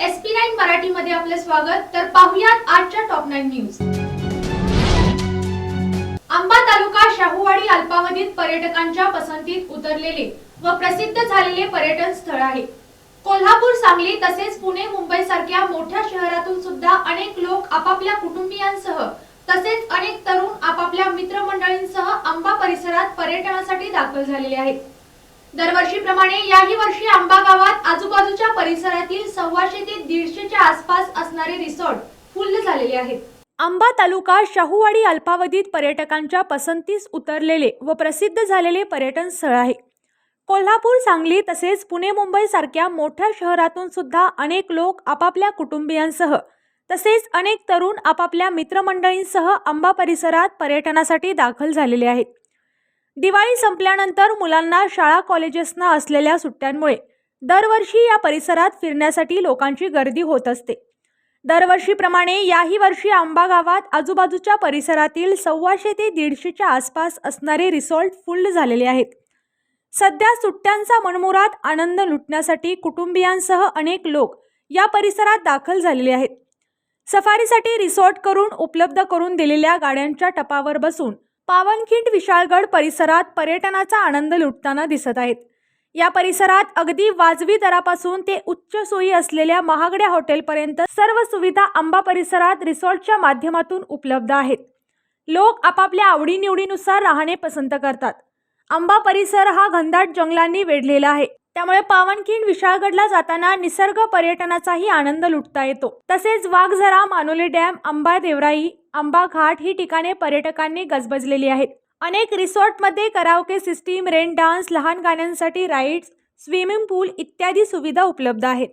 SP9 मराठीमध्ये आपले स्वागत। तर पाहुयात आजच्या टॉप 9 न्यूज। आंबा तालुका शाहूवाडी अल्पावधीत पर्यटकांच्या पसंतीत उतरलेले व प्रसिद्ध झालेले पर्यटन स्थळ आहे। कोल्हापूर, सांगली तसेच पुणे, मुंबई सारख्या मोठ्या शहरातून सुद्धा अनेक लोक आपापल्या कुटुंबियांसह तसेच अनेक तरुण आपापल्या मित्रमंडळींसह आंबा परिसरात पर्यटनासाठी दाखल झालेले आहेत। दरवर्षीप्रमाणे याही वर्षी आंबा गावात आजूबाजूच्या परिसरातील 125 ते 150 च्या आसपास असणारे रिसॉर्ट फुल्ल झालेले आहेत। आंबा तालुका शाहूवाडी अल्पावधीत पर्यटकांच्या पसंतीस उतरलेले व प्रसिद्ध झालेले पर्यटन स्थळ आहे। कोल्हापूर, सांगली तसेच पुणे, मुंबई सारख्या मोठ्या शहरातून सुद्धा अनेक लोक आपापल्या कुटुंबियांसह तसेच अनेक तरुण आपापल्या मित्रमंडळींसह आंबा परिसरात पर्यटनासाठी दाखल झालेले आहेत। दिवाळी संपल्यानंतर मुलांना शाळा कॉलेजेसना असलेल्या सुट्ट्यांमुळे दरवर्षी या परिसरात फिरण्यासाठी लोकांची गर्दी होत असते। दरवर्षीप्रमाणे याही वर्षी आंबा गावात आजूबाजूच्या परिसरातील 125 ते 150 च्या आसपास असणारे रिसॉर्ट फुल्ल झालेले आहेत। सध्या सुट्ट्यांचा मनमुराद आनंद लुटण्यासाठी कुटुंबियांसह अनेक लोक या परिसरात दाखल झालेले आहेत। सफारीसाठी रिसॉर्ट करून उपलब्ध करून दिलेल्या गाड्यांच्या टपावर बसून पावनखिंड विशाळगड परिसरात पर्यटनाचा आनंद लुटताना दिसत आहेत। या परिसरात अगदी वाजवी दरापासून ते उच्च सोयी असलेल्या महागड्या हॉटेलपर्यंत सर्व सुविधा आंबा परिसरात रिसॉर्टच्या माध्यमातून उपलब्ध आहेत। लोक आपापल्या आवडीनिवडीनुसार राहणे पसंत करतात। आंबा परिसर हा घनदाट जंगलांनी वेढलेला आहे, त्यामुळे पावनखिंड विशाळगडला जाताना निसर्ग पर्यटनाचाही आनंद लुटता येतो। तसेच वाघझरा, मानोली डॅम, आंबा देवराई, आंबा घाट ही ठिकाणे पर्यटकांनी गजबजलेली आहेत। अनेक रिसॉर्टमध्ये कराओके सिस्टीम, रेन डान्स, लहान गाण्यांसाठी राईड्स, स्विमिंग पूल इत्यादी सुविधा उपलब्ध आहेत।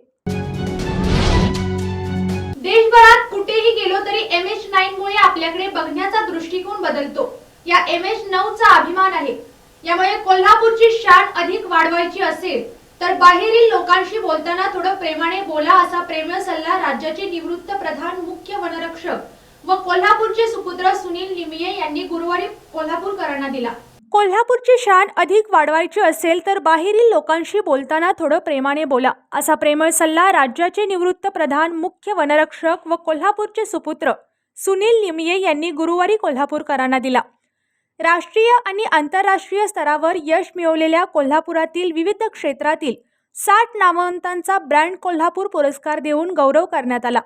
देशभरात कुठेही गेलो तरी MH9 मुळे आपल्याकडे बघण्याचा दृष्टिकोन बदलतो। या MH9 चा अभिमान आहे। यामुळे कोल्हापूरची शान अधिक वाढवायची असेल तर बाहेरील लोकांशी बोलताना थोडं प्रेमाने बोला, असा प्रेमळ सल्ला राज्याचे निवृत्त प्रधान मुख्य वनरक्षक व कोल्हापूरचे सुपुत्र सुनील निमये यांनी गुरुवारी कोल्हापूरकरांना दिला। कोल्हापूरची शान अधिक वाढवायची असेल तर बाहेरील लोकांशी बोलताना थोडं प्रेमाने बोला, असा प्रेमळ सल्ला राज्याचे निवृत्त प्रधान मुख्य वनरक्षक व कोल्हापूरचे सुपुत्र सुनील निमये यांनी गुरुवारी कोल्हापूरकरांना दिला। राष्ट्रीय आणि आंतरराष्ट्रीय स्तरावर यश मिळवलेल्या कोल्हापुरातील विविध क्षेत्रातील 60 नामवंतांचा ब्रँड कोल्हापूर पुरस्कार देऊन गौरव करण्यात आला।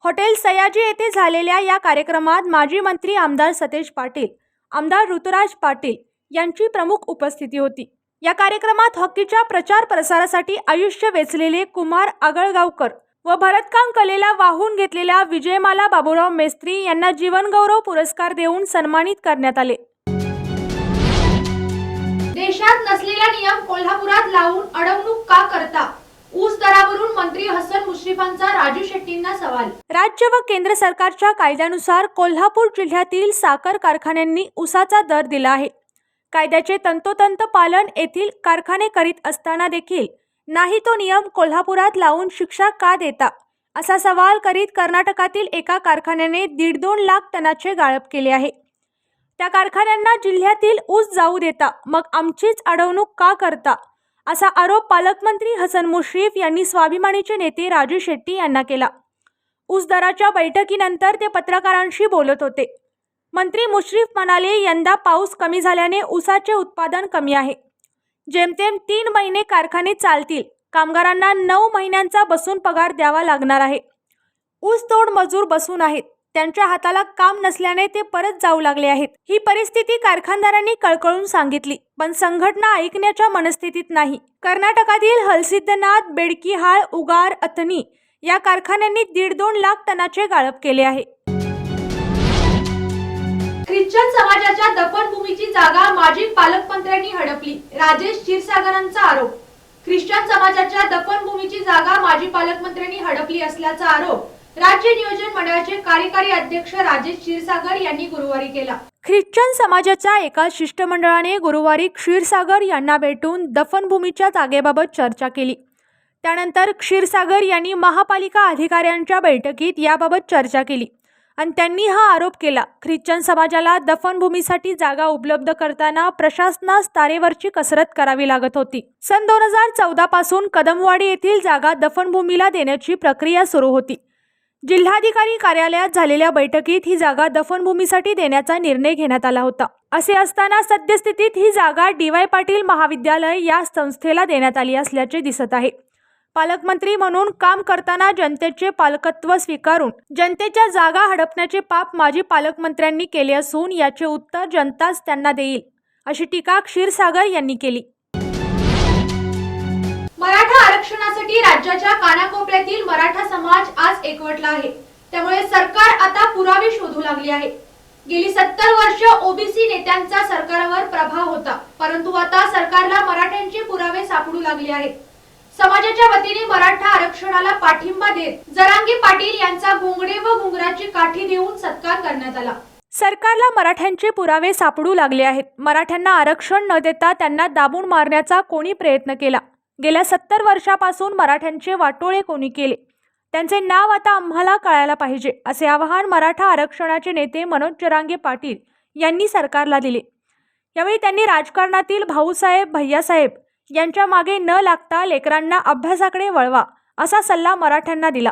हॉटेल सयाजी येथे झालेल्या या कार्यक्रमात माजी मंत्री आमदार सतेज पाटील, आमदार ऋतुराज पाटील यांची प्रमुख उपस्थिती होती। या कार्यक्रमात हॉकीच्या प्रचार प्रसारासाठी आयुष्य वेचलेले कुमार आगळगावकर व भरतकाम कलेला वाहून घेतलेल्या विजयमाला बाबूराव मेस्त्री यांना जीवनगौरव पुरस्कार देऊन सन्मानित करण्यात आले। देशात नसलेला नियम कोल्हापुरात लावून अडवणूक का करता? ऊस दरावरून मंत्री हसन मुश्रीफांचा राजू शेट्टींना सवाल। राज्य व केंद्र सरकारच्या कायद्यानुसार कोल्हापूर जिल्ह्यातील साखर कारखान्यांनी ऊसाचा दर दिला आहे। कायद्याचे तंतोतंत पालन येथील कारखाने करीत असताना देखील नाही तो नियम कोल्हापुरात लावून शिक्षा का देता, असा सवाल करीत कर्नाटकातील एका कारखान्याने 1.5-2 लाख टनाचे गाळप केले आहे। त्या कारखान्यांना जिल्ह्यातील ऊस जाऊ देता, मग आमचीच अडवणूक का करता, असा आरोप पालकमंत्री हसन मुश्रीफ यांनी स्वाभिमानीचे नेते राजू शेट्टी यांना केला। ऊस दराच्या बैठकीनंतर ते पत्रकारांशी बोलत होते। मंत्री मुश्रीफ म्हणाले, यंदा पाऊस कमी झाल्याने ऊसाचे उत्पादन कमी आहे। जेमतेम 3 महिने कारखाने चालतील, कामगारांना 9 महिन्यांचा बसून पगार द्यावा लागणार आहे। ऊस तोड मजूर बसून आहेत, त्यांच्या हाताला काम नसल्याने ते परत जाऊ लागले आहेत। ही परिस्थिती कारखानदारांनी कळकळून सांगितली, पण संघटना ऐकण्याच्या मनस्थितीत नाही। कर्नाटकातील हलसिद्धनाथ, बेडकीहाळ, उगार, अथनी या कारखान्यांनी 1.5-2 लाख टनाचे गाळप केले आहे। ख्रिश्चन समाजाच्या दफनभूमीची जागा माजी पालकमंत्र्यांनी हडपली, राजेश क्षीरसागरांचा आरोप। ख्रिश्चन समाजाच्या दफनभूमीची जागा माजी पालकमंत्र्यांनी हडपली असल्याचा आरोप राज्य नियोजन मंडळाचे कार्यकारी अध्यक्ष राजेश क्षीरसागर यांनी गुरुवारी केला। ख्रिश्चन समाजाच्या एका शिष्टमंडळाने गुरुवारी क्षीरसागर यांना भेटून दफनभूमीच्या जागेबाबत चर्चा केली। त्यानंतर क्षीरसागर यांनी महापालिका अधिकाऱ्यांच्या बैठकीत याबाबत चर्चा केली। आणि त्यांनी हा आरोप केला, ख्रिश्चन समाजाला दफनभूमीसाठी जागा उपलब्ध करताना प्रशासनास तारेवरची कसरत करावी लागत होती. सन 2014 पासून कदमवाडी येथील जागा दफनभूमीला देण्याची प्रक्रिया सुरू होती. जिल्हाधिकारी कार्यालयात झालेल्या बैठकीत ही जागा दफनभूमीसाठी देण्याचा निर्णय घेण्यात आला होता. असे असताना सद्यस्थितीत ही जागा डी.वाय. पाटील महाविद्यालय या संस्थेला देण्यात आली असल्याचे दिसत आहे. पालकमंत्री म्हणून काम करताना जनतेचे पालकत्व स्वीकारून जनतेच्या जागा हडपण्याचे पाप माजी पालकमंत्र्यांनी केले असून याचे उत्तर जनताच त्यांना देईल, अशी टीका क्षीरसागर यांनी केली. मराठा आरक्षणासाठी राज्याच्या कानाकोपऱ्यातील मराठा समाज आज एकवटला आहे. त्यामुळे सरकार आता पुरावे शोधू लागले आहे. गेली 70 वर्ष ओबीसी नेत्यांचा सरकारवर प्रभाव होता, परंतु आता सरकारला मराठ्यांचे पुरावे सापडू लागले आहेत. समाजाच्या वतीने मराठा आरक्षणाला पाठिंबा देत जरांगे पाटील यांचा घोंगडे व घुंगराची काठी देऊन सत्कार करण्यात आला. सरकारला मराठ्यांचे पुरावे सापडू लागले आहेत. मराठ्यांना आरक्षण न देता त्यांना दाबून मारण्याचा कोणी प्रयत्न केला? गेल्या 70 वर्षापासून मराठ्यांचे वाटोळे कोणी केले? त्यांचे नाव आता आम्हाला कळायला पाहिजे, असे आवाहन मराठा आरक्षणाचे नेते मनोज जरांगे पाटील यांनी सरकारला दिले. यावेळी त्यांनी राजकारणातील भाऊसाहेब भैयासाहेब यांच्या मागे न लागता लेकरांना अभ्यासाकडे वळवा, असा सल्ला मराठ्यांना दिला.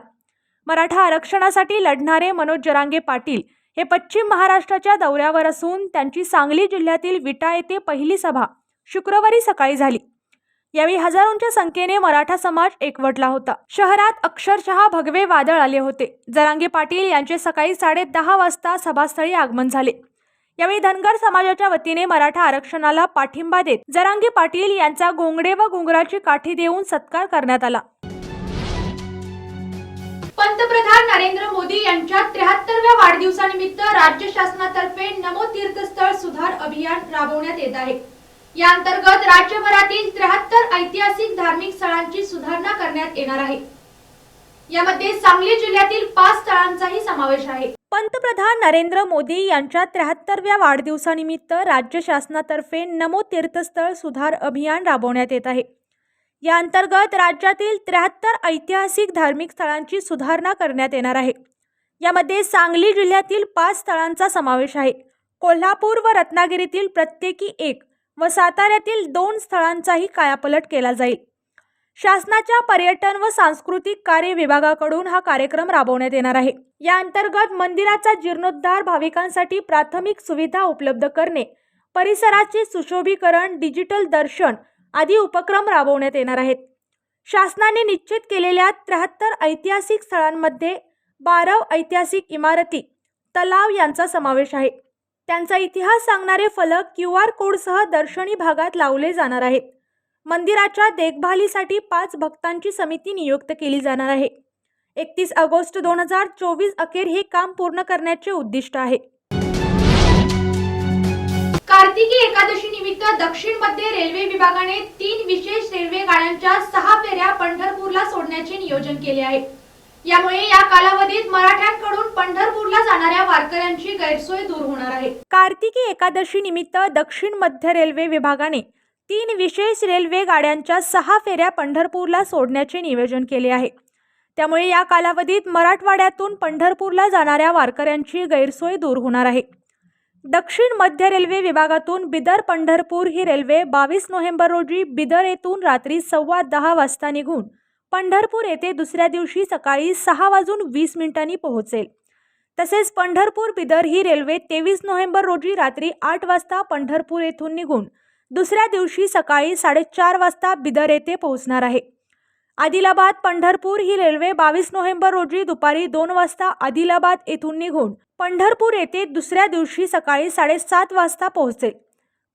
मराठा आरक्षणासाठी लढणारे मनोज जरांगे पाटील हे पश्चिम महाराष्ट्राच्या दौऱ्यावर असून त्यांची सांगली जिल्ह्यातील विटा येथे पहिली सभा शुक्रवारी सकाळी झाली. यावेळी हजारोंच्या संख्येने मराठा समाज एकवटला होता. शहरात अक्षरशः भगवे वादळ आले होते. जरांगे पाटील यांचे सकाळी 10:30 वाजता सभास्थळी आगमन झाले. यावेळी धनगर समाजाच्या वतीने मराठा आरक्षणाला पाठिंबा देत जरांगे पाटील यांचा घोंगडे व घुंगराची काठी देऊन सत्कार करण्यात आला. पंतप्रधान नरेंद्र मोदी यांच्या 73व्या वाढदिवसानिमित्त राज्य शासनातर्फे नमो तीर्थस्थळ सुधार अभियान राबवण्यात येत आहे. या अंतर्गत राज्यभरातील 73 ऐतिहासिक धार्मिक स्थळांची सुधारणा करण्यात येणार आहे. यामध्ये सांगली जिल्ह्यातील 5 स्थळांचाही समावेश आहे. पंतप्रधान नरेंद्र मोदी यांच्या 73व्या वाढदिवसानिमित्त राज्य शासनातर्फे नमो तीर्थस्थळ सुधार अभियान राबवण्यात येत आहे. या अंतर्गत राज्यातील 73 ऐतिहासिक धार्मिक स्थळांची सुधारणा करण्यात येणार आहे. यामध्ये सांगली जिल्ह्यातील 5 स्थळांचा समावेश आहे. कोल्हापूर व रत्नागिरीतील प्रत्येकी 1 व साताऱ्यातील 2 स्थळांचाही कायापालट केला जाईल. शासनाच्या पर्यटन व सांस्कृतिक कार्य विभागाकडून हा कार्यक्रम राबवण्यात येणार आहे. या अंतर्गत मंदिराचा जीर्णोद्धार, भाविकांसाठी प्राथमिक सुविधा उपलब्ध करणे, परिसराचे सुशोभीकरण, डिजिटल दर्शन आदी उपक्रम राबवण्यात येणार आहेत. शासनाने निश्चित केलेल्या 73 ऐतिहासिक स्थळांमध्ये 12 ऐतिहासिक इमारती, तलाव यांचा समावेश आहे. त्यांचा इतिहास सांगणारे फलक QR कोडसह दर्शनी भागात लावले जाणार आहेत. मंदिराच्या देखभालीसाठी 5 भक्तांची समिती नियुक्त केली जाणार आहे. 31 ऑगस्ट 2024 अखेर हे काम पूर्ण करण्याचे उद्दिष्ट आहे. कार्तिकी एकादशी निमित्त दक्षिण मध्य रेल्वे विभागाने 3 विशेष रेल्वे गाड्यांच्या 6 फेऱ्या पंढरपूरला सोडण्याचे नियोजन केले आहे. यामुळे या कालावधीत मराठ्यांकडून पंढरपूरला जाणाऱ्या वारकऱ्यांची गैरसोय दूर होणार आहे. कार्तिकी एकादशी निमित्त दक्षिण मध्य रेल्वे विभागाने 3 विशेष रेल्वे गाड्यांच्या 6 फेऱ्या पंढरपूरला सोडण्याचे नियोजन केले आहे. त्यामुळे या कालावधीत मराठवाड्यातून पंढरपूरला जाणाऱ्या वारकऱ्यांची गैरसोय दूर होणार आहे. दक्षिण मध्य रेल्वे विभागातून बिदर पंढरपूर ही रेल्वे 22 नोव्हेंबर रोजी बिदर येथून रात्री 10:15 वाजता निघून पंढरपूर येथे दुसऱ्या दिवशी सकाळी 6:20 पोहोचेल. तसेच पंढरपूर बिदर ही रेल्वे 23 नोव्हेंबर रोजी रात्री 8 वाजता पंढरपूर येथून निघून दुसऱ्या दिवशी सकाळी 4:30 वाजता बिदर येथे पोहोचणार आहे. आदिलाबाद पंढरपूर ही रेल्वे 22 नोव्हेंबर रोजी दुपारी 2 वाजता आदिलाबाद येथून निघून पंढरपूर येथे दुसऱ्या दिवशी सकाळी 7:30 वाजता पोहोचेल.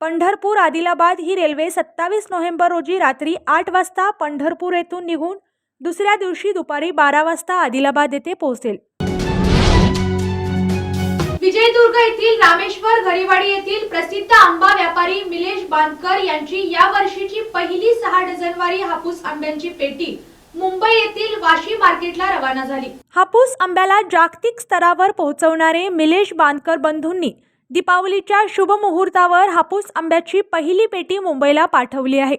पंढरपूर आदिलाबाद ही रेल्वे 27 नोव्हेंबर रोजी रात्री 8 वाजता पंढरपूर येथून निघून दुसऱ्या दिवशी दुपारी 12 वाजता आदिलाबाद येथे पोहोचेल. विजयदुर्ग येथील रामेश्वर घरीवाडी येथील प्रसिद्ध आंबा व्यापारी मिलेश बांदकर यांची या वर्षीची पहिली 6 डझनवारी हापूस आंब्यांची पेटी मुंबई येथील वाशी मार्केटला रवाना झाली. हापूस आंब्याला जागतिक स्तरावर पोहोचवणारे मिलेश बांदकर बंधूंनी दीपावलीच्या शुभ मुहूर्तावर हापूस आंब्याची पहिली पेटी मुंबईला पाठवली आहे.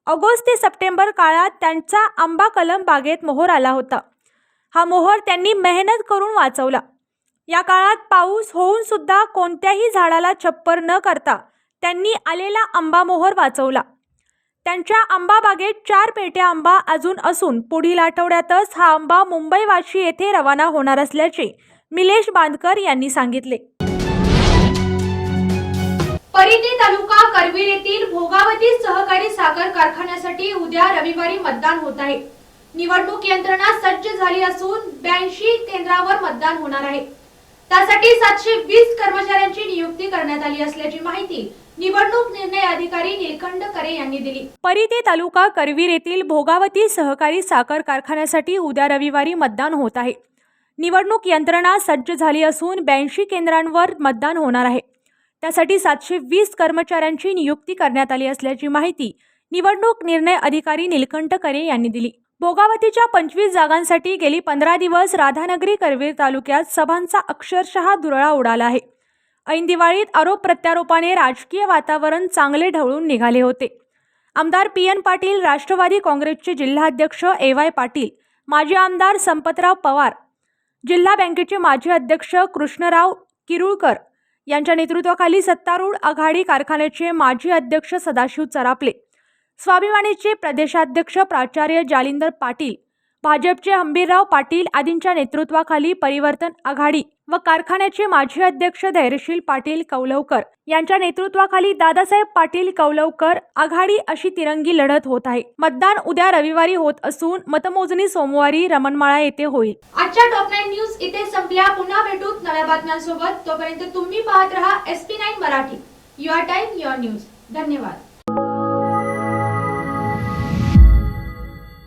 ऑगस्ट ते सप्टेंबर काळात त्यांचा आंबा कलम बागेत मोहर आला होता. हा मोहर त्यांनी मेहनत करून वाचवला. या काळात पाऊस होऊन सुद्धा कोणत्याही झाडाला छप्पर न करता त्यांनी आलेला आंबा मोहर वाचवला. त्यांच्या आंबा बागेत 4 पेट्या आंबा अजून असून पुढील आठवड्यातच हा आंबा मुंबई वाशी येथे रवाना होणार असल्याचे मिलेश बांदकर यांनी सांगितले. परिधी तालुका करवीर येथील भोगावती सहकारी साखर कारखान्यासाठी उद्या रविवारी मतदान होत आहे. निवडणूक यंत्रणा सज्ज झाली असून 82 केंद्रावर मतदान होणार आहे. त्यासाठी 720 कर्मचाऱ्यांची नियुक्ती करण्यात आली असल्याची माहिती निवडणूक निर्णय अधिकारी निलकंठ करे यांनी दिली. परिधी तालुका करवीर येथील भोगावती सहकारी साखर कारखान्यासाठी उद्या रविवारी मतदान होत आहे. निवडणूक यंत्रणा सज्ज झाली असून 82 केंद्रांवर मतदान होणार आहे. त्यासाठी 720 कर्मचाऱ्यांची नियुक्ती करण्यात आली असल्याची माहिती निवडणूक निर्णय अधिकारी निलकंठ करे यांनी दिली. भोगावतीच्या 25 जागांसाठी गेली 15 दिवस राधानगरी करवीर तालुक्यात सभांचा अक्षरशः धुरळा उडाला आहे. ऐन दिवाळीत आरोप प्रत्यारोपाने राजकीय वातावरण चांगले ढवळून निघाले होते. आमदार PN पाटील, राष्ट्रवादी काँग्रेसचे जिल्हाध्यक्ष AY पाटील, माजी आमदार संपतराव पवार, जिल्हा बँकेचे माजी अध्यक्ष कृष्णराव किरुळकर यांच्या नेतृत्वाखाली सत्तारूढ आघाडी कारखान्याचे माजी अध्यक्ष सदाशिव चरापले, स्वाभिमानीचे प्रदेशाध्यक्ष प्राचार्य जालिंदर पाटील, भाजपचे हंबीरराव पाटील आदींच्या नेतृत्वाखाली परिवर्तन आघाडी व कारखान्याचे माजी अध्यक्ष धैर्यशील पाटील कौलवकर यांच्या नेतृत्वाखाली दादासाहेब पाटील कौलवकर आघाडी अशी तिरंगी लढत होत आहे. मतदान उद्या रविवारी होत असून मतमोजणी सोमवारी रमणमाळा येथे होईल. आजच्या टॉप 9 न्यूज इथे संपल्या. पुन्हा भेटूत नव्या बातम्यांसोबत. तोपर्यंत तुम्ही पाहत रहा SP9 Marathi. Your time your news. धन्यवाद.